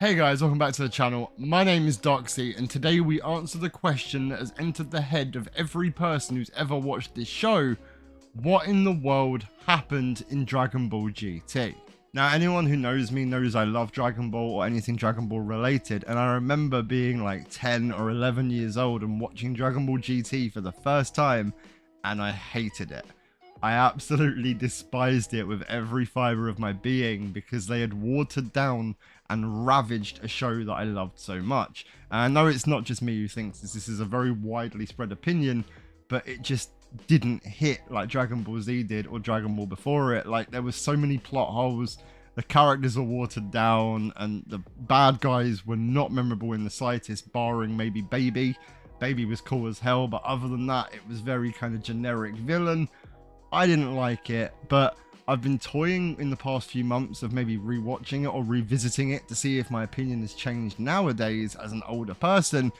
Hey guys, welcome back to the channel. My name is Doxy, and today we answer the question that has entered the head of every person who's ever watched this show. What in the world happened in Dragon Ball GT? Now, anyone who knows me knows I love Dragon Ball or anything Dragon Ball related, and I remember being like 10 or 11 years old and watching Dragon Ball GT for the first time, and I hated it. I absolutely despised it with every fibre of my being because they had watered down and ravaged a show that I loved so much. And I know it's not just me who thinks this is a very widely spread opinion, but it just didn't hit like Dragon Ball Z did or Dragon Ball before it. Like, there was so many plot holes, the characters were watered down, and the bad guys were not memorable in the slightest, barring maybe Baby. Baby was cool as hell, but other than that, it was very kind of generic villain. I didn't like it, but I've been toying in the past few months of maybe rewatching it or revisiting it to see if my opinion has changed nowadays as an older person.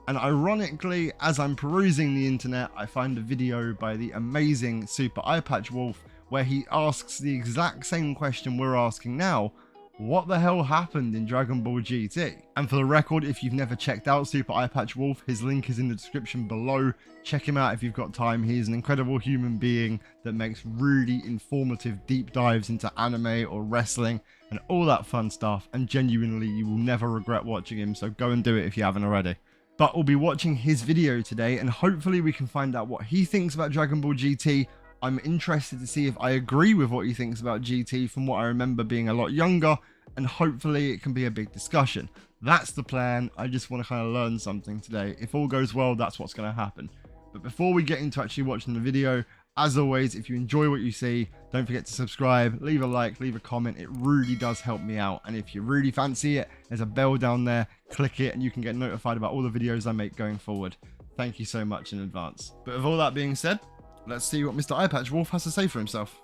And ironically, as I'm perusing the internet, I find a video by the amazing Super Eyepatch Wolf where he asks the exact same question we're asking now. What the hell happened in Dragon Ball GT? And for the record, if you've never checked out Super Eyepatch Wolf, his link is in the description below. Check him out if you've got time. He is an incredible human being that makes really informative deep dives into anime or wrestling and all that fun stuff. And genuinely, you will never regret watching him, so go and do it if you haven't already. But we'll be watching his video today, and hopefully we can find out what he thinks about Dragon Ball GT. I'm interested to see if I agree with what he thinks about GT from what I remember being a lot younger, and hopefully it can be a big discussion. That's the plan. I just want to kind of learn something today. If all goes well, that's what's going to happen. But before we get into actually watching the video, as always, if you enjoy what you see, don't forget to subscribe, leave a like, leave a comment. It really does help me out. And if you really fancy it, there's a bell down there. Click it and you can get notified about all the videos I make going forward. Thank you so much in advance. But with all that being said, let's see what Mr. Eyepatch Wolf has to say for himself.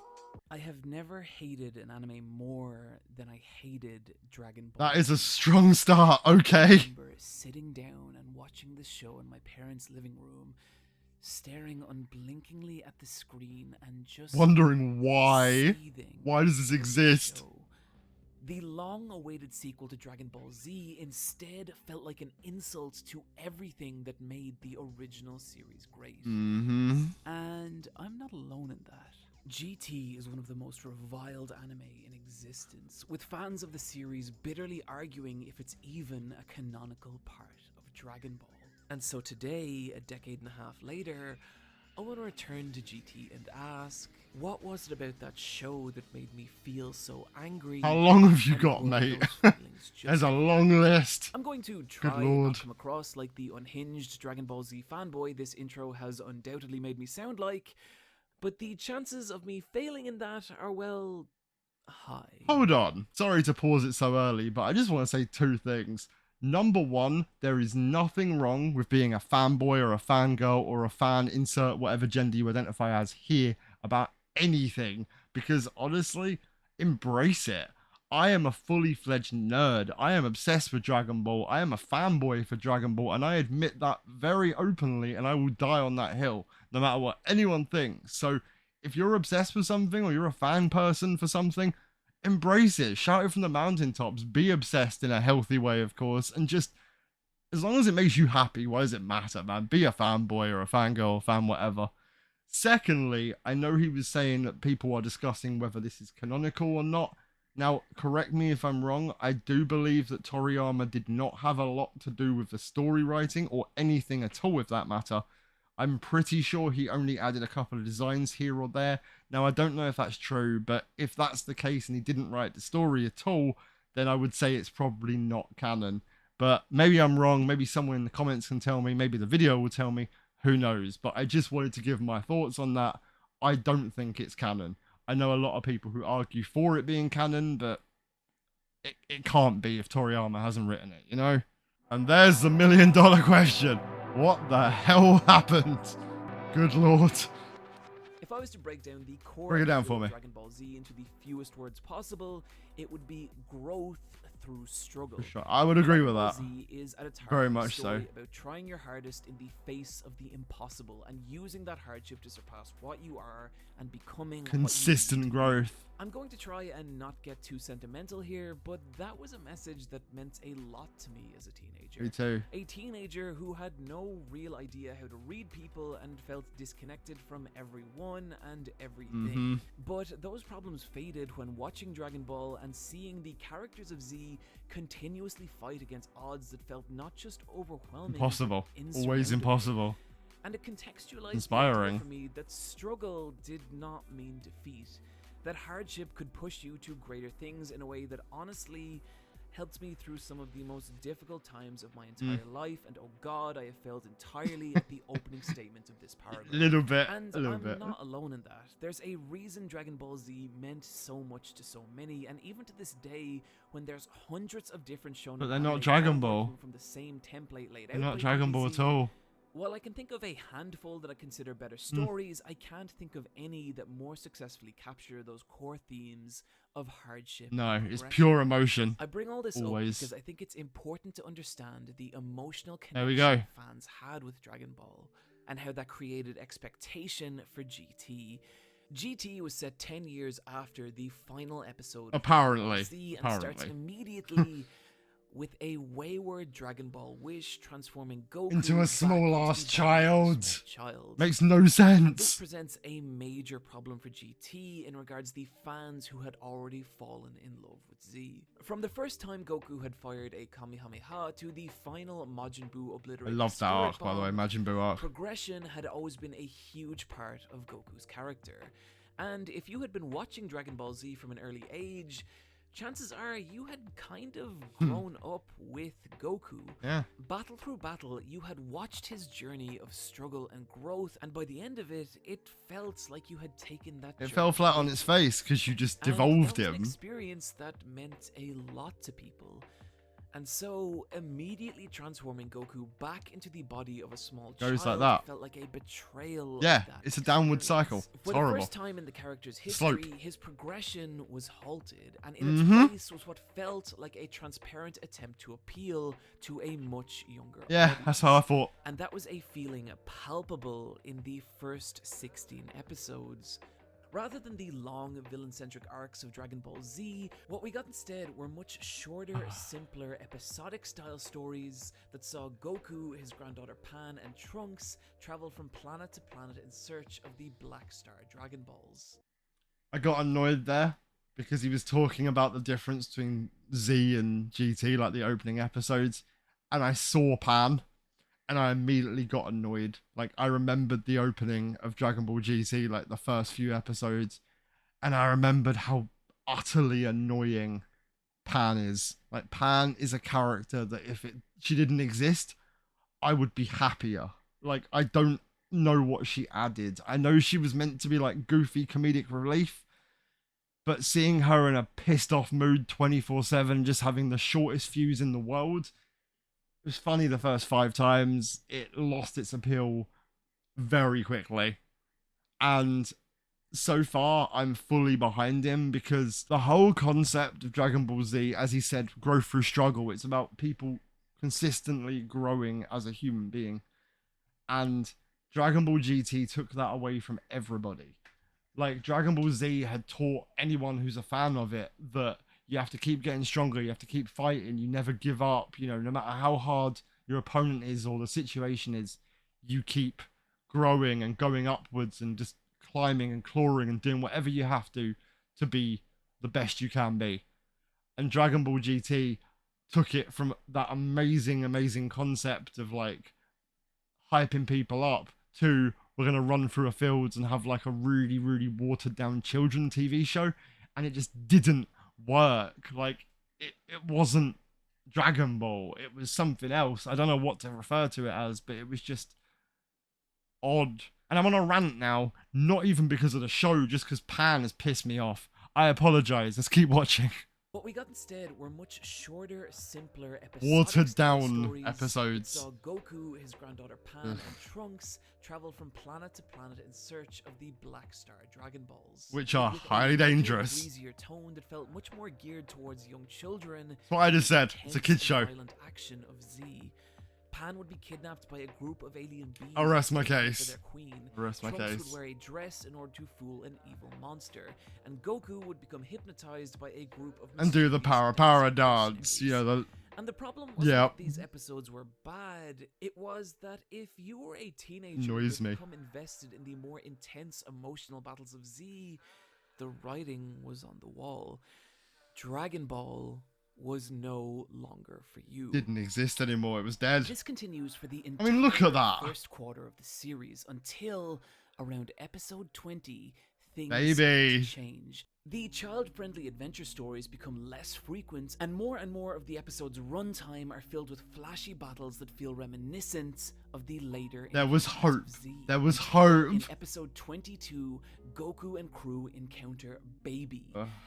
I have never hated an anime more than I hated Dragon Ball. That is a strong start, okay. I remember sitting down and watching the show in my parents' living room, staring unblinkingly at the screen and just wondering why. seething Why does this exist? The long-awaited sequel to Dragon Ball Z instead felt like an insult to everything that made the original series great. And I'm not alone in that. GT is one of the most reviled anime in existence, with fans of the series bitterly arguing if it's even a canonical part of Dragon Ball. And so today, a decade and a half later, I want to return to GT and ask, what was it about that show that made me feel so angry? How long have you got, mate? There's a long list. I'm going to try not to come across like the unhinged Dragon Ball Z fanboy this intro has undoubtedly made me sound like, but the chances of me failing in that are, well, high. Hold on. Sorry to pause it so early, but I just want to say two things. Number one, there is nothing wrong with being a fanboy or a fangirl or a fan, insert whatever gender you identify as here, about anything, because honestly, embrace it. I am a fully fledged nerd. I am obsessed with Dragon Ball. I am a fanboy for Dragon Ball, and I admit that very openly, and I will die on that hill, no matter what anyone thinks. So if you're obsessed with something or you're a fan person for something, embrace it. Shout it from the mountaintops. Be obsessed in a healthy way, of course, and just, as long as it makes you happy, why does it matter, man? Be a fanboy or a fangirl, fan whatever. Secondly, I know he was saying that people are discussing whether this is canonical or not. Now, correct me if I'm wrong, I do believe that Toriyama did not have a lot to do with the story writing or anything at all with that matter. I'm pretty sure he only added a couple of designs here or there. Now, I don't know if that's true, but if that's the case and he didn't write the story at all, then I would say it's probably not canon. But maybe I'm wrong, maybe someone in the comments can tell me, maybe the video will tell me, who knows. But I just wanted to give my thoughts on that. I don't think it's canon. I know a lot of people who argue for it being canon, but it can't be if Toriyama hasn't written it, you know? And there's the $1 million question. What the hell happened? Good lord. If I was to break down the core Break it down of for me. Dragon Ball Z into the fewest words possible, it would be growth through struggle. For sure. I would agree with Dragon that. Ball Z is at its heart Very a much story so. about trying your hardest in the face of the impossible and using that hardship to surpass what you are and becoming Consistent what you need to be. growth. I'm going to try and not get too sentimental here, but that was a message that meant a lot to me as a teenager. Me too. A teenager who had no real idea how to read people and felt disconnected from everyone and everything. But those problems faded when watching Dragon Ball and seeing the characters of Z continuously fight against odds that felt not just overwhelming, Impossible. but Always insurmountable. impossible. And it contextualized Inspiring. the idea for me that struggle did not mean defeat. That hardship could push you to greater things in a way that honestly helped me through some of the most difficult times of my entire life, and oh god, I have failed entirely at the opening statement of this paragraph. A little bit. And a little I'm bit. not alone in that. There's a reason Dragon Ball Z meant so much to so many, and even to this day, when there's hundreds of different shonen But they're not anime Dragon all Ball. working from the same template laid They're out not by Dragon Ball DBZ, at all. while I can think of a handful that I consider better stories, I can't think of any that more successfully capture those core themes of hardship. No, and it's progression. pure emotion. I bring all this Always. up because I think it's important to understand the emotional There we connection go. fans had with Dragon Ball and how that created expectation for GT. GT was set 10 years after the final episode of Dragon Ball Apparently. Z and starts immediately with a wayward Dragon Ball wish transforming Goku Into a back small-ass into the body of a child. small child. Makes no This sense. presents a major problem for GT in regards to the fans who had already fallen in love with Z. From the first time Goku had fired a Kamehameha to the final Majin Buu I obliterated love that Spirit arc, by the way. Bomb, Majin Buu arc. progression had always been a huge part of Goku's character. And if you had been watching Dragon Ball Z from an early age, chances are you had kind of grown up with Goku. Yeah. Battle through battle, you had watched his journey of struggle and growth, and by the end of it, it felt like you had taken that It journey fell flat on with its you. face because you just And devolved that was an him. experience that meant a lot to people. And so, immediately transforming Goku back into the body of a small Goes like child that. felt like a betrayal. Yeah, of that it's a downward experience. cycle. It's For horrible. the first time in the character's Slope. history, his progression was halted, and in its place was what felt like a transparent attempt to appeal to a much younger Yeah, audience. that's how I thought. And that was a feeling palpable in the first 16 episodes. Rather than the long villain-centric arcs of Dragon Ball Z, what we got instead were much shorter, simpler, episodic-style stories that saw Goku, his granddaughter Pan, and Trunks travel from planet to planet in search of the Black Star Dragon Balls. I got annoyed there because he was talking about the difference between Z and GT, like the opening episodes, and I saw Pan, and I immediately got annoyed. Like, I remembered the opening of Dragon Ball GT, like the first few episodes, and I remembered how utterly annoying Pan is. Like, Pan is a character that if she didn't exist, I would be happier. Like, I don't know what she added. I know she was meant to be like goofy comedic relief, but seeing her in a pissed off mood 24/7, just having the shortest fuse in the world, it was funny the first 5 times. It lost its appeal very quickly. And so far, I'm fully behind him because the whole concept of Dragon Ball Z, as he said, growth through struggle, it's about people consistently growing as a human being. And Dragon Ball GT took that away from everybody. Like, Dragon Ball Z had taught anyone who's a fan of it that you have to keep getting stronger, you have to keep fighting, you never give up, you know, no matter how hard your opponent is or the situation is, you keep growing and going upwards and just climbing and clawing and doing whatever you have to be the best you can be. And Dragon Ball GT took it from that amazing concept of like hyping people up to we're going to run through a fields and have like a really watered down children TV show, and it just didn't work. Like, it wasn't Dragon Ball, it was something else. I don't know what to refer to it as, but it was just odd. And I'm on a rant now, not even because of the show, just because Pan has pissed me off. I apologize. Let's keep watching. What we got instead were much shorter, simpler, Watered down stories episodes. that saw Goku, his granddaughter Pan, Ugh. and Trunks travel from planet to planet in search of the Black Star Dragonballs, Which are with a highly lighter, dangerous. breezier tone that felt much more geared towards young children. That's what I just said. It's a Intense kid's show. and violent action of Z. Pan would be kidnapped by a group of alien beings. I'll rest my looking for case. their queen. Rest my Trunks case. would wear a dress in order to fool an evil monster, and Goku would become hypnotized by a group of And do the mysterious power dancing dance. mercenaries. You know, And the problem wasn't that these episodes were bad, it was that if you were a teenager who Annoys had me. become invested in the more intense emotional battles of Z, the writing was on the wall. Dragon Ball was no longer for you. Didn't exist anymore. It was dead. This continues for the entire look at that. first quarter of the series until around episode 20, things Baby. change. The child-friendly adventure stories become less frequent, and more of the episode's runtime are filled with flashy battles that feel reminiscent of the later. There was encounters hope. of Z. There was hope. In episode 22, Goku and crew encounter Baby.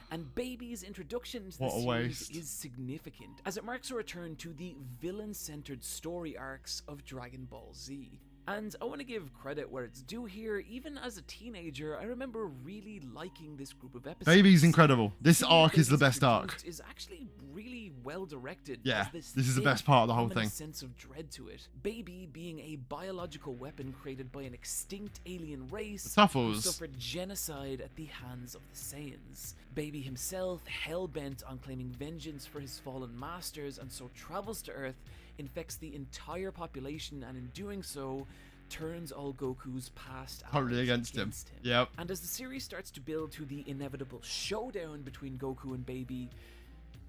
And Baby's introduction to the What a series waste. is significant, as it marks a return to the villain-centered story arcs of Dragon Ball Z. And I want to give credit where it's due here. Even as a teenager, I remember really liking this group of episodes. Baby's incredible. This Seeing arc is the Baby's best arc. introduced is actually really well directed. Yeah, Has this is the thick, best part of the whole ominous thing. sense of dread to it. Baby being a biological weapon created by an extinct alien race The who Tuffles. suffered genocide at the hands of the Saiyans. Baby himself, hell-bent on claiming vengeance for his fallen masters, and so travels to Earth, infects the entire population, and in doing so, turns all Goku's past Totally allies against him. Yep. And as the series starts to build to the inevitable showdown between Goku and Baby,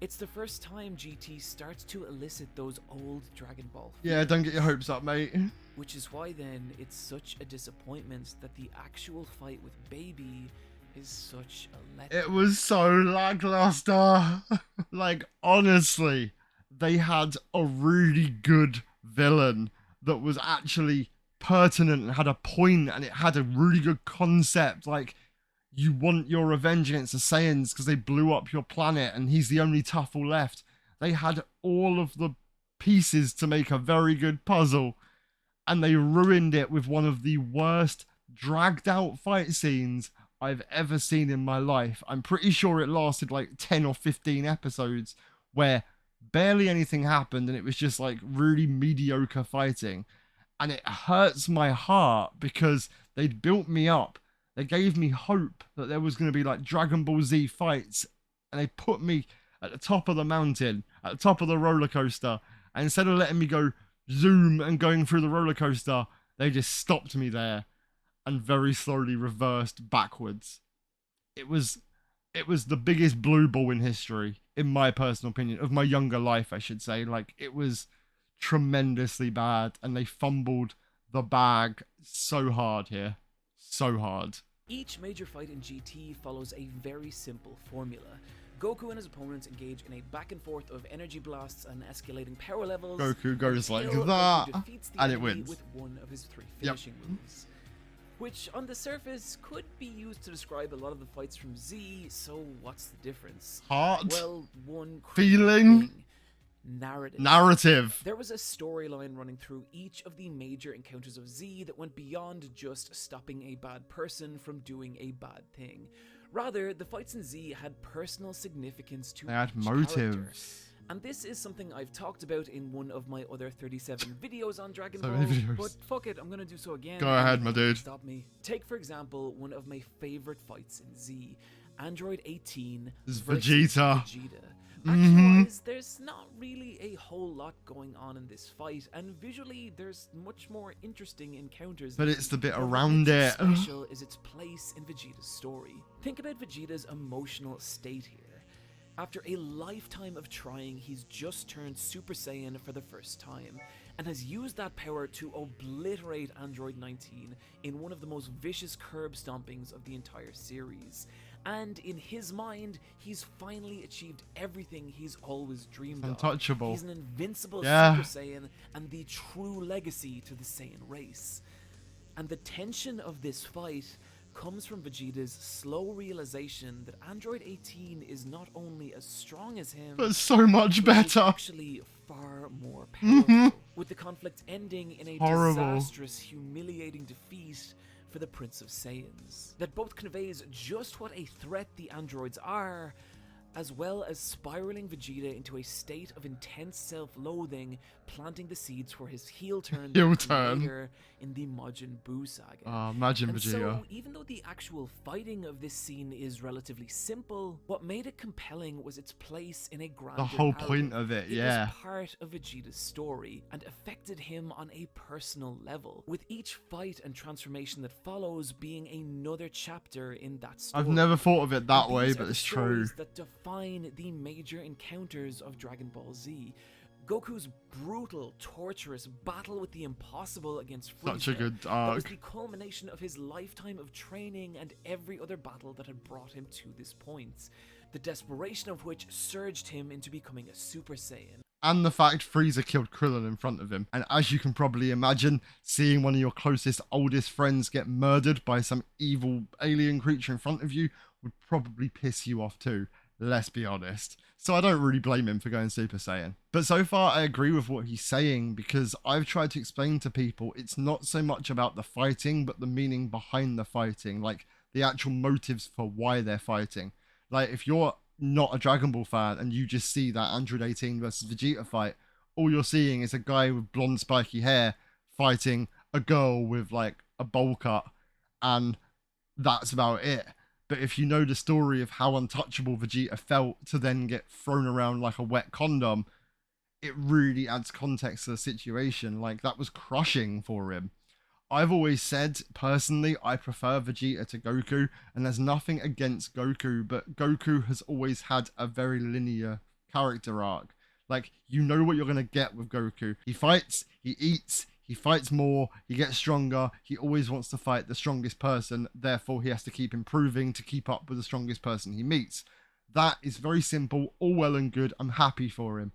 it's the first time GT starts to elicit those old Dragon Ball Yeah, feelings. don't get your hopes up, mate. Which is why then it's such a disappointment that the actual fight with Baby is such a letdown. It was so lackluster. Like, honestly, they had a really good villain that was actually pertinent and had a point, and it had a really good concept. Like, you want your revenge against the Saiyans because they blew up your planet and he's the only Tuffle left. They had all of the pieces to make a very good puzzle, and they ruined it with one of the worst dragged out fight scenes I've ever seen in my life. I'm pretty sure it lasted like 10 or 15 episodes where barely anything happened and it was just like really mediocre fighting. And it hurts my heart because they'd built me up. They gave me hope that there was going to be like Dragon Ball Z fights, and they put me at the top of the mountain, at the top of the roller coaster, and instead of letting me go zoom and going through the roller coaster, they just stopped me there and very slowly reversed backwards. It was the biggest blue ball in history, in my personal opinion, of my younger life, I should say. Like, it was tremendously bad, and they fumbled the bag so hard here. So hard. Each major fight in GT follows a very simple formula. Goku and his opponents engage in a back and forth of energy blasts and escalating power levels. Goku goes like until that, Goku defeats the and it enemy wins. with one of his 3 finishing moves. Which, on the surface, could be used to describe a lot of the fights from Z, so what's the difference? Heart? Well, one critical Feeling? thing. Narrative. Narrative. There was a storyline running through each of the major encounters of Z that went beyond just stopping a bad person from doing a bad thing. Rather, the fights in Z had personal significance to They had each character. motives. And this is something I've talked about in one of my other 37 videos on Dragon So Ball, many videos. but fuck it, I'm gonna do so again. Go ahead, my No one can dude. Stop me. Take, for example, one of my favorite fights in Z, Android 18 This is versus Vegeta. Vegeta. Mhm. Action-wise, there's not really a whole lot going on in this fight, and visually, there's much more interesting encounters. But it's the bit But what around makes it. special is its place in Vegeta's story. Think about Vegeta's emotional state here. After a lifetime of trying, he's just turned Super Saiyan for the first time, and has used that power to obliterate Android 19 in one of the most vicious curb stompings of the entire series. And in his mind, he's finally achieved everything he's always dreamed of. Untouchable. He's an invincible Yeah. Super Saiyan and the true legacy to the Saiyan race. And the tension of this fight comes from Vegeta's slow realization that Android 18 is not only as strong as him, but so much but is better. actually far more powerful, with the conflict ending in a Horrible. disastrous, humiliating defeat for the Prince of Saiyans. That both conveys just what a threat the androids are, as well as spiraling Vegeta into a state of intense self-loathing, planting the seeds for his heel turn later in the Majin Buu saga. Majin Vegeta. So, even though the actual fighting of this scene is relatively simple, what made it compelling was its place in a grander The whole narrative. point of it, yeah. It was part of Vegeta's story and affected him on a personal level, with each fight and transformation that follows being another chapter in that story. I've never thought of it that way, These but are the it's true. stories that define the major encounters of Dragon Ball Z. Goku's brutal, torturous battle with the impossible against Frieza. Such a good That was arc. the culmination of his lifetime of training and every other battle that had brought him to this point. The desperation of which surged him into becoming a Super Saiyan. And the fact Frieza killed Krillin in front of him. And as you can probably imagine, seeing one of your closest, oldest friends get murdered by some evil alien creature in front of you would probably piss you off too. Let's be honest. So I don't really blame him for going Super Saiyan. But so far I agree with what he's saying, because I've tried to explain to people it's not so much about the fighting, but the meaning behind the fighting. Like the actual motives for why they're fighting. Like if you're not a Dragon Ball fan and you just see that Android 18 versus Vegeta fight, all you're seeing is a guy with blonde spiky hair fighting a girl with like a bowl cut, and that's about it. But if you know the story of how untouchable Vegeta felt to then get thrown around like a wet condom, it really adds context to the situation. Like, that was crushing for him. I've always said, personally, I prefer Vegeta to Goku, and there's nothing against Goku, but Goku has always had a very linear character arc. Like, you know what you're going to get with Goku. He fights, he eats, he fights more, he gets stronger, he always wants to fight the strongest person, therefore he has to keep improving to keep up with the strongest person he meets. That is very simple, all well and good, I'm happy for him.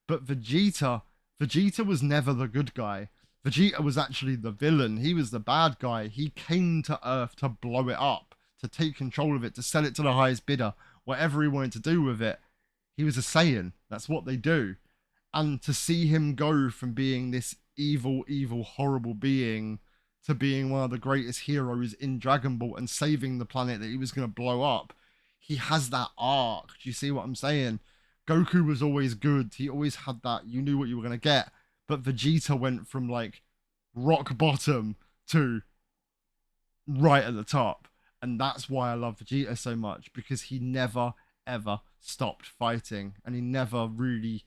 But Vegeta was never the good guy. Vegeta was actually the villain, he was the bad guy. He came to Earth to blow it up, to take control of it, to sell it to the highest bidder, whatever he wanted to do with it. He was a Saiyan, that's what they do. And to see him go from being this evil, horrible being to being one of the greatest heroes in Dragon Ball and saving the planet that he was going to blow up, he has that arc. Do you see what I'm saying? Goku was always good. He always had that, you knew what you were going to get. But Vegeta went from like rock bottom to right at the top. And that's why I love Vegeta so much, because he never, ever stopped fighting. And he never really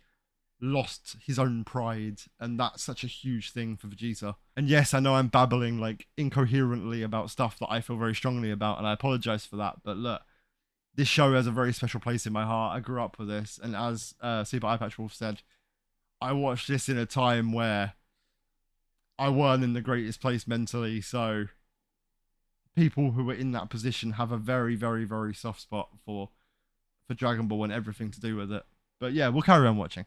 lost his own pride, and that's such a huge thing for Vegeta. And yes, I know I'm babbling like incoherently about stuff that I feel very strongly about, and I apologize for that, but look, this show has a very special place in my heart. I grew up with this, and as Super Eyepatch Wolf said, I watched this in a time where I weren't in the greatest place mentally, so people who were in that position have a very, very, very soft spot for Dragon Ball and everything to do with it. But yeah, we'll carry on watching.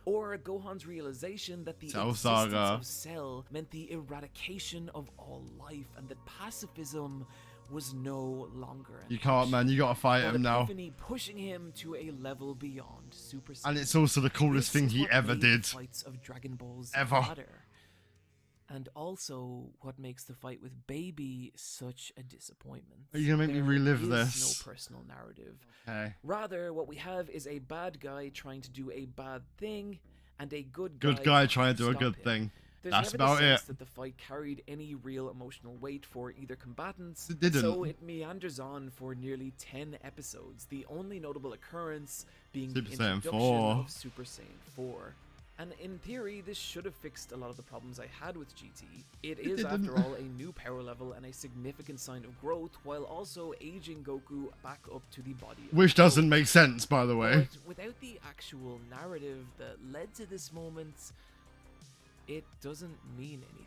Or Gohan's realization that the Cell existence Saga. of Cell meant the eradication of all life, and that pacifism was no longer an You can't, man. You gotta fight him now. Epiphany pushing him to a level beyond Super Saiyan. And it's also the coolest thing he ever did. Fights of Dragon Balls Ever. matter. And also what makes the fight with Baby such a disappointment. Are you gonna make me relive There this? is no personal narrative. Okay. Rather, what we have is a bad guy trying to do a bad thing, and a good Guy trying to do a stop good him. thing. There's That's never about the sense it. that the fight carried any real emotional weight for either combatants, It didn't. so it meanders on for nearly 10 episodes, the only notable occurrence being Super the Saiyan introduction 4. of Super Saiyan 4. And in theory, this should have fixed a lot of the problems I had with GT. It is, didn't. after all, a new power level and a significant sign of growth, while also aging Goku back up to the body of Which Goku. doesn't make sense, by the way. But without the actual narrative that led to this moment, it doesn't mean anything.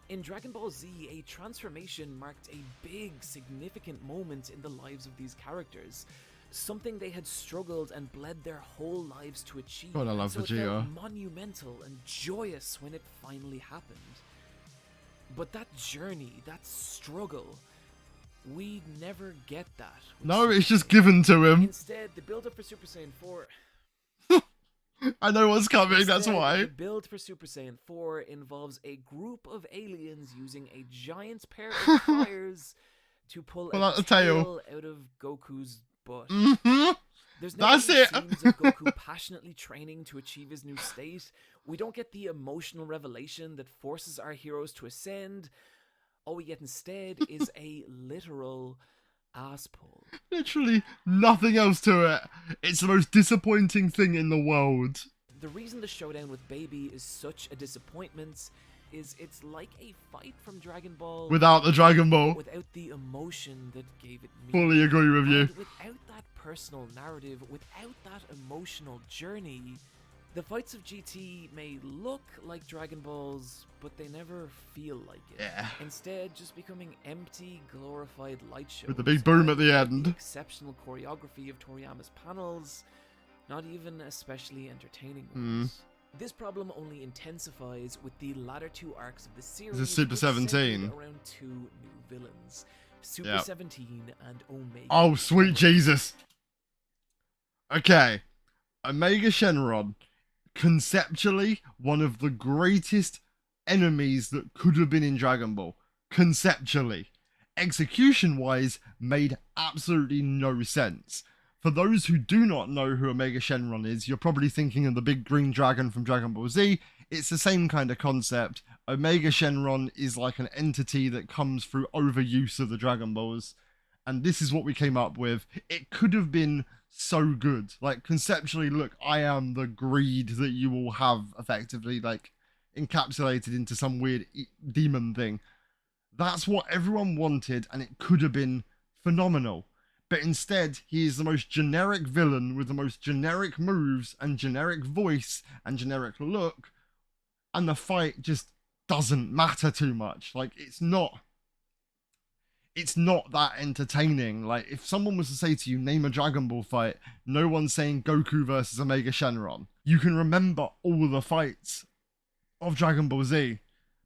In Dragon Ball Z, a transformation marked a big, significant moment in the lives of these characters. Something they had struggled and bled their whole lives to achieve. God, I love so it Vegeta. felt monumental and joyous when it finally happened. But that journey, that struggle, We never get that. No, it's just given to him. Instead, the build-up for Super Saiyan 4... I know what's coming, Instead, that's why. The build for Super Saiyan 4 involves a group of aliens using a giant pair of pliers to pull out a the tail out of Goku's butt. There's That's never it. scenes of Goku passionately training to achieve his new state. We don't get the emotional revelation that forces our heroes to ascend. All we get instead is a literal ass pull. Literally nothing else to it. It's the most disappointing thing in the world. The reason the showdown with Baby is such a disappointment is it's like a fight from Dragon Ball Without the Dragon Ball. without the emotion that gave it meaning. Fully agree with you. And without that personal narrative, without that emotional journey, the fights of GT may look like Dragon Balls, but they never feel like it. Yeah. Instead, just becoming empty, glorified light shows. With the big boom at the end. The exceptional choreography of Toriyama's panels, not even especially entertaining ones. This problem only intensifies with the latter two arcs of the series. This is Super which 17. centered around two new villains, Super 17 and Omega. Oh, sweet Jesus. Okay. Omega Shenron, conceptually, one of the greatest enemies that could have been in Dragon Ball. Conceptually. Execution-wise, made absolutely no sense. For those who do not know who Omega Shenron is, you're probably thinking of the big green dragon from Dragon Ball Z. It's the same kind of concept. Omega Shenron is like an entity that comes through overuse of the Dragon Balls. And this is what we came up with. It could have been so good. Like, conceptually, look, I am the greed that you all have effectively, like, encapsulated into some weird demon thing. That's what everyone wanted, and it could have been phenomenal. But instead, he is the most generic villain with the most generic moves and generic voice and generic look. And the fight just doesn't matter too much. Like, it's not that entertaining. Like, if someone was to say to you, name a Dragon Ball fight, no one's saying Goku versus Omega Shenron. You can remember all the fights of Dragon Ball Z,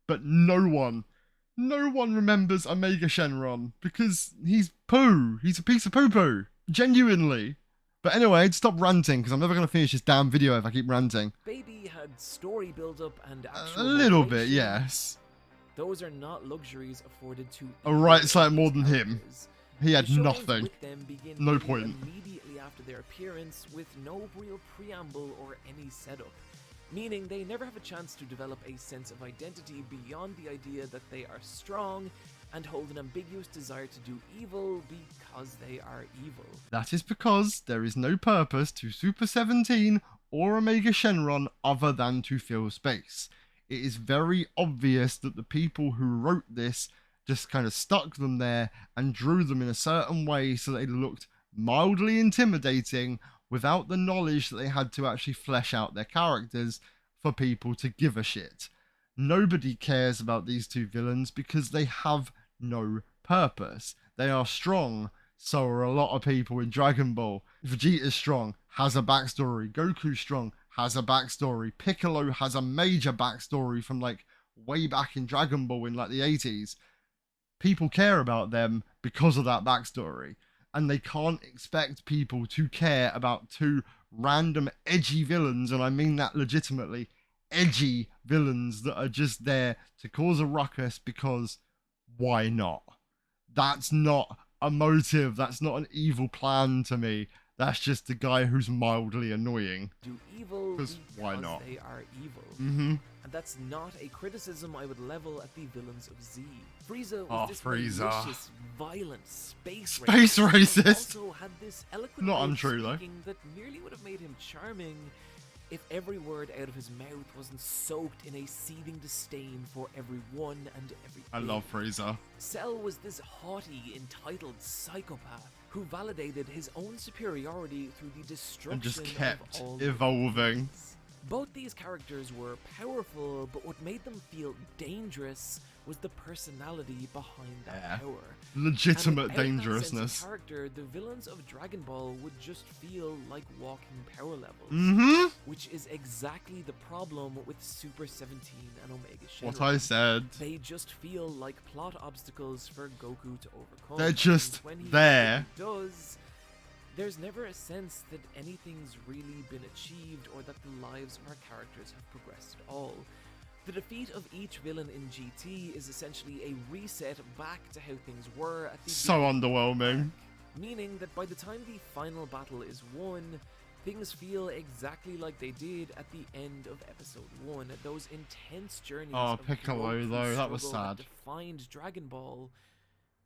but no one remembers Omega Shenron because he's poo. He's a piece of poo-poo. Genuinely. But anyway, stop ranting because I'm never going to finish this damn video if I keep ranting. Baby had story build-up and actual A little bit, motivation. yes. Those are not luxuries afforded to A right side more than him. He had The showdowns nothing. with them begin No nearly point. Immediately after their appearance, with no real preamble or any setup, meaning they never have a chance to develop a sense of identity beyond the idea that they are strong and hold an ambiguous desire to do evil because they are evil. That is because there is no purpose to Super 17 or Omega Shenron other than to fill space. It is very obvious that the people who wrote this just kind of stuck them there and drew them in a certain way so they looked mildly intimidating without the knowledge that they had to actually flesh out their characters for people to give a shit. Nobody cares about these two villains because they have no purpose. They are strong, so are a lot of people in Dragon Ball. Vegeta's strong, has a backstory. Goku's strong, has a backstory. Piccolo has a major backstory from like way back in Dragon Ball in like the 80s. People care about them because of that backstory. And they can't expect people to care about two random edgy villains, and I mean that legitimately, edgy villains that are just there to cause a ruckus because why not? That's not a motive, that's not an evil plan to me. That's just the guy who's mildly annoying. Do evil because why not? They are evil. Mm-hmm. And that's not a criticism I would level at the villains of Z. Frieza was Oh, this Frieza. malicious, violent space racist. Also had this eloquent Not way of untrue, though. speaking that merely would have made him charming if every word out of his mouth wasn't soaked in a seething disdain for everyone and everything. I love Frieza. Cell was this haughty, entitled psychopath who validated his own superiority through the destruction And just kept of all evolving. humans. Both these characters were powerful, but what made them feel dangerous was the personality behind that power. Legitimate and without dangerousness. That sense of character, the villains of Dragon Ball would just feel like walking power levels, which is exactly the problem with Super 17 and Omega Shenron. What I said. They just feel like plot obstacles for Goku to overcome. They're just when he there. Does, there's never a sense that anything's really been achieved or that the lives of our characters have progressed at all. The defeat of each villain in GT is essentially a reset back to how things were at the So underwhelming. Meaning that by the time the final battle is won, things feel exactly like they did at the end of episode 1. Those intense journeys of Piccolo growth and though, that was struggle sad. that defined Dragon Ball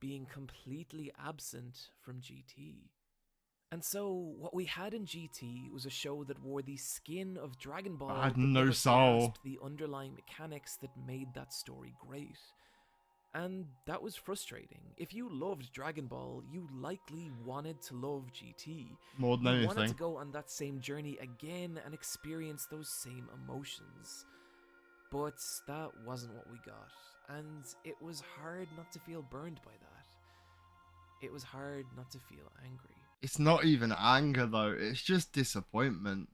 being completely absent from GT. And so, what we had in GT was a show that wore the skin of Dragon Ball, I had but no never soul. grasped the underlying mechanics that made that story great. And that was frustrating. If you loved Dragon Ball, you likely wanted to love GT. More than you anything. wanted to go on that same journey again and experience those same emotions. But that wasn't what we got. And it was hard not to feel burned by that. It was hard not to feel angry. It's not even anger though, it's just disappointment.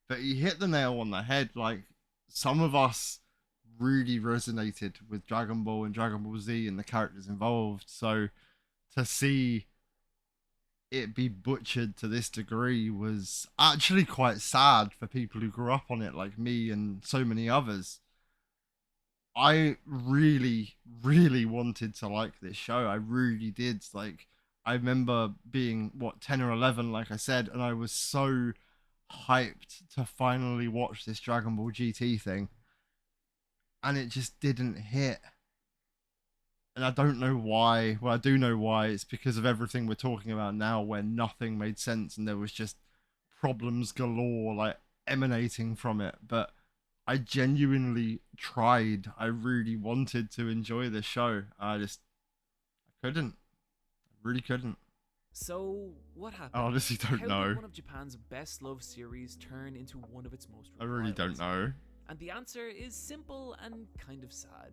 But you hit the nail on the head. Like, some of us really resonated with Dragon Ball and Dragon Ball Z and the characters involved. So to see it be butchered to this degree was actually quite sad for people who grew up on it, like me and so many others. I really, really wanted to like this show. I really did. Like, I remember being, 10 or 11, like I said, and I was so hyped to finally watch this Dragon Ball GT thing. And it just didn't hit. And I don't know why. Well, I do know why. It's because of everything we're talking about now, where nothing made sense and there was just problems galore, like, emanating from it. But I genuinely tried. I really wanted to enjoy this show. I couldn't. Really couldn't. So, what happened? I honestly don't How know. did one of Japan's best loved series turn into one of its most reviled? I really don't know. And the answer is simple and kind of sad.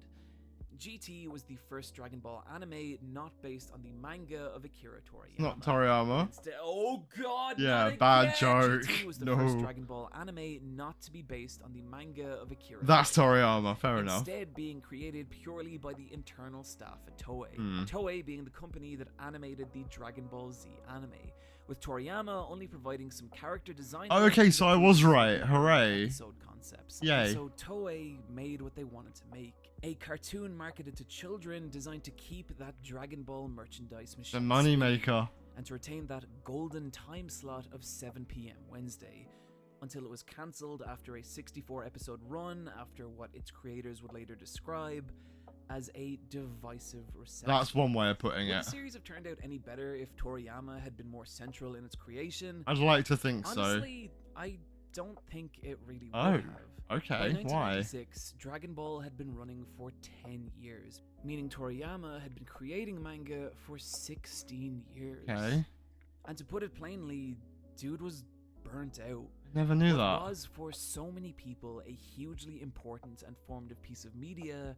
GT was the first Dragon Ball anime not based on the manga of Akira Toriyama. Not Toriyama. Oh god, yeah, not bad again! joke. GT was the first Dragon Ball anime not to be based on the manga of Akira That's Toriyama, fair enough. Instead being created purely by the internal staff at Toei. Toei being the company that animated the Dragon Ball Z anime, with Toriyama only providing some character design. Oh, okay, so I was right. Hooray. Episode concepts. Yay. And so Toei made what they wanted to make. A cartoon marketed to children designed to keep that Dragon Ball merchandise machine. The moneymaker. And to retain that golden time slot of 7 p.m. Wednesday. Until it was cancelled after a 64 episode run, after what its creators would later describe as a divisive reception. That's one way of putting Would it. the series have turned out any better if Toriyama had been more central in its creation? I'd like to think Honestly, I don't think it really would Oh, have. okay, By why? 1996, Dragon Ball had been running for 10 years, meaning Toriyama had been creating manga for 16 years. Okay. And to put it plainly, dude was burnt out. I never knew What that. was for so many people a hugely important and formative piece of media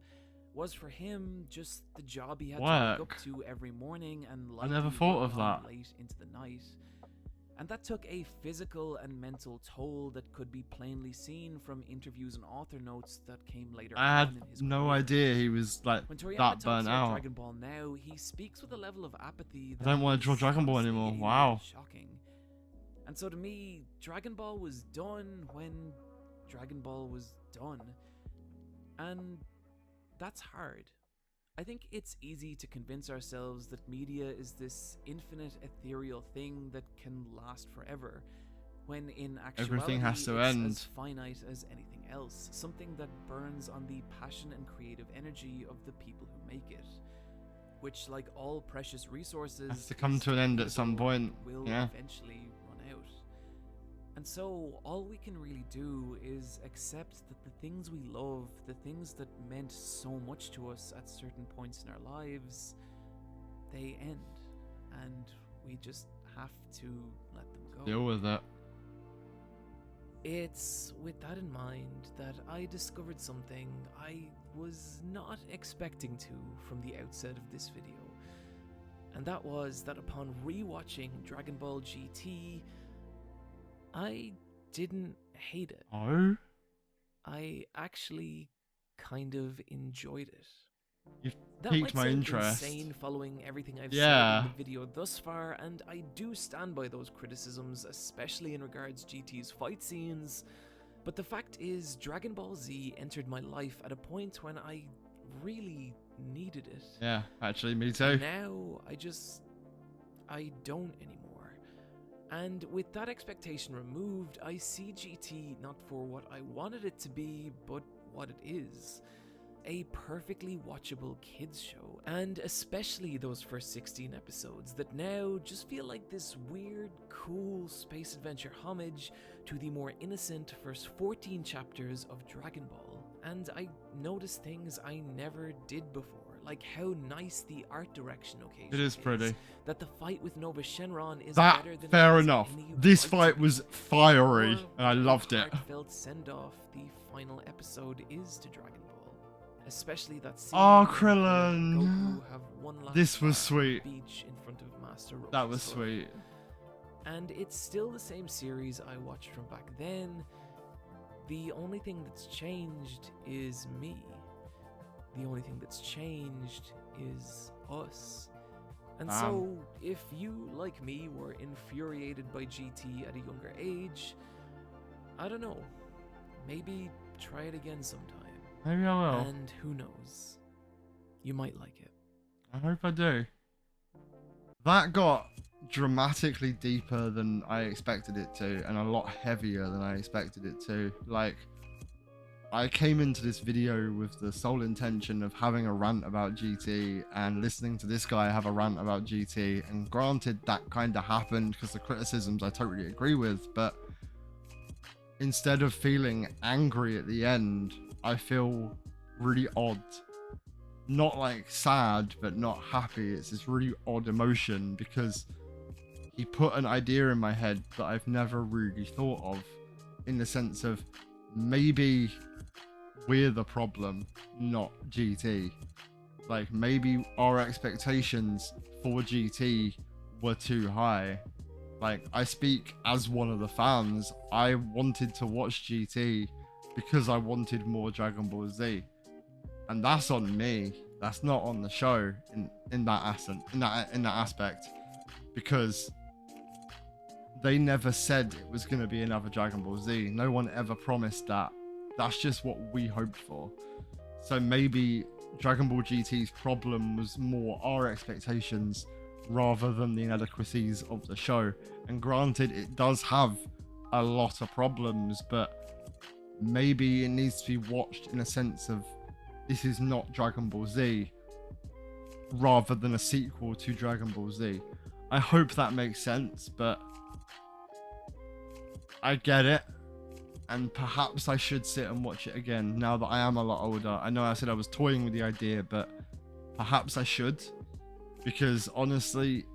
was for him just the job he had to wake up to every morning and I never thought of that. late into the night. And that took a physical and mental toll that could be plainly seen from interviews and author notes that came later I had on in his no career. idea he was like When Toriyama that talks burnt about out. Dragon Ball now, he speaks with a level of apathy that I don't want is to draw Dragon Ball honestly anymore. a little Wow. shocking. And so to me, Dragon Ball was done when Dragon Ball was done. And that's hard. I think it's easy to convince ourselves that media is this infinite ethereal thing that can last forever, when in actuality Everything has to it's end. as finite as anything else, something that burns on the passion and creative energy of the people who make it, which, like all precious resources, Has to come is to an end at some finable point. and will Yeah. eventually run out. And so all we can really do is accept that the things we love, the things that meant so much to us at certain points in our lives, they end. And we just have to let them go. Deal with it. It's with that in mind that I discovered something I was not expecting to from the outset of this video. And that was that upon rewatching Dragon Ball GT, I didn't hate it. Oh? I actually kind of enjoyed it. You've That piqued might my sound interest. insane following everything I've Yeah. said in the video thus far, and I do stand by those criticisms, especially in regards GT's fight scenes. But the fact is, Dragon Ball Z entered my life at a point when I really needed it. Yeah, actually, me too. Now, I don't anymore. And with that expectation removed, I see GT not for what I wanted it to be, but what it is. A perfectly watchable kids show, and especially those first 16 episodes that now just feel like this weird, cool space adventure homage to the more innocent first 14 chapters of Dragon Ball. And I noticed things I never did before, like how nice the art direction occasionally It is pretty. that the fight with Nova Shenron is That, better than fair it is enough. any This fight fight was fiery, or and I loved it. heartfelt send-off the final episode is to Dragon Ball, especially that scene Oh, where Krillin. and Goku have one last This was fight on the sweet. beach in front of Master Roshi. That was sweet. And it's still the same series I watched from back then. The only thing that's changed is me. The only thing that's changed is us. And so, if you, like me, were infuriated by GT at a younger age, I don't know, maybe try it again sometime. Maybe I will. And who knows, you might like it. I hope I do. That got dramatically deeper than I expected it to, and a lot heavier than I expected it to. Like, I came into this video with the sole intention of having a rant about GT and listening to this guy have a rant about GT, and granted that kind of happened because the criticisms I totally agree with, but instead of feeling angry at the end, I feel really odd. Not like sad, but not happy. It's this really odd emotion because he put an idea in my head that I've never really thought of, in the sense of maybe we're the problem, not GT. Like, maybe our expectations for GT were too high. Like, I speak as one of the fans. I wanted to watch GT because I wanted more Dragon Ball Z. And that's on me. That's not on the show in that aspect. Because they never said it was going to be another Dragon Ball Z. No one ever promised that. That's just what we hoped for. So maybe Dragon Ball GT's problem was more our expectations rather than the inadequacies of the show. And granted, it does have a lot of problems, but maybe it needs to be watched in a sense of this is not Dragon Ball Z rather than a sequel to Dragon Ball Z. I hope that makes sense, but I get it. And perhaps I should sit and watch it again now that I am a lot older. I know I said I was toying with the idea, but perhaps I should. Because honestly,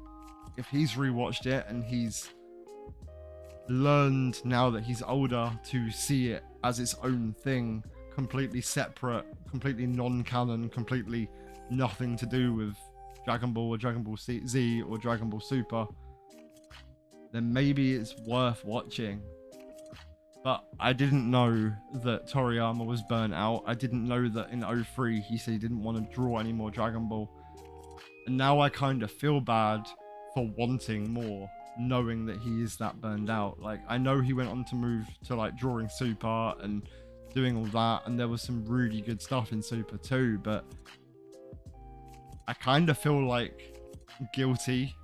if he's rewatched it and he's learned now that he's older to see it as its own thing, completely separate, completely non-canon, completely nothing to do with Dragon Ball or Dragon Ball Z or Dragon Ball Super, then maybe it's worth watching. But I didn't know that Toriyama was burnt out. I didn't know that in 03 he said he didn't want to draw any more Dragon Ball. And now I kind of feel bad for wanting more, knowing that he is that burned out. Like, I know he went on to move to like drawing Super and doing all that, and there was some really good stuff in Super too, but I kind of feel like guilty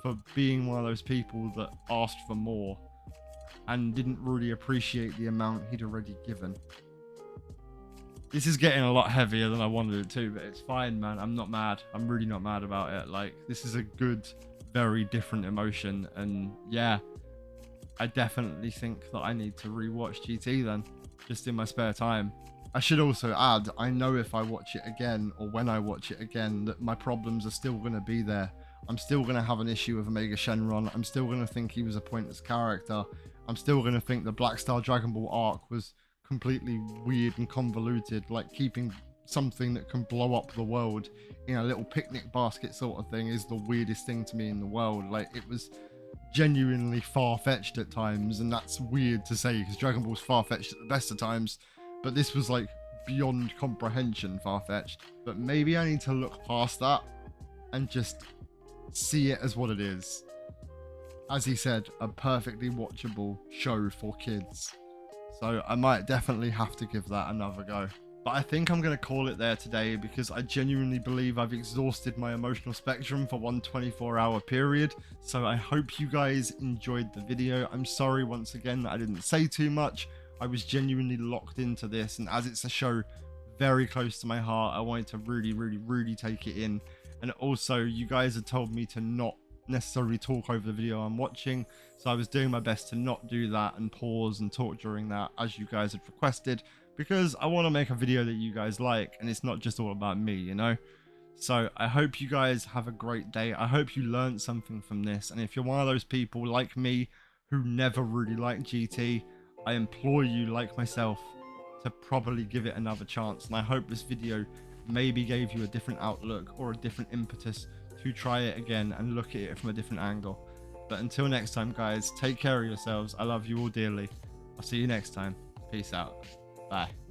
for being one of those people that asked for more and didn't really appreciate the amount he'd already given. This is getting a lot heavier than I wanted it to, but it's fine, man. I'm not mad. I'm really not mad about it. Like, this is a good, very different emotion, and yeah, I definitely think that I need to rewatch GT then, just in my spare time. I should also add, I know if I watch it again, or when I watch it again, that my problems are still going to be there. I'm still going to have an issue with Omega Shenron. I'm still going to think he was a pointless character. I'm still going to think the Black Star Dragon Ball arc was completely weird and convoluted, like keeping something that can blow up the world in a little picnic basket sort of thing is the weirdest thing to me in the world. Like, it was genuinely far-fetched at times, and that's weird to say because Dragon Ball's far-fetched at the best of times, but this was like beyond comprehension far-fetched. But maybe I need to look past that and just see it as what it is. As he said, a perfectly watchable show for kids. So I might definitely have to give that another go. But I think I'm going to call it there today because I genuinely believe I've exhausted my emotional spectrum for one 24-hour period. So I hope you guys enjoyed the video. I'm sorry once again that I didn't say too much. I was genuinely locked into this, and as it's a show very close to my heart, I wanted to really take it in. And also, you guys had told me to not necessarily talk over the video I'm watching, so I was doing my best to not do that and pause and talk during that as you guys had requested, because I want to make a video that you guys like, and it's not just all about me, you know. So I hope you guys have a great day. I hope you learned something from this, and if you're one of those people like me who never really liked GT, I implore you, like myself, to probably give it another chance. And I hope this video maybe gave you a different outlook or a different impetus to try it again and look at it from a different angle. But until next time, guys, take care of yourselves. I love you all dearly. I'll see you next time. Peace out. Bye.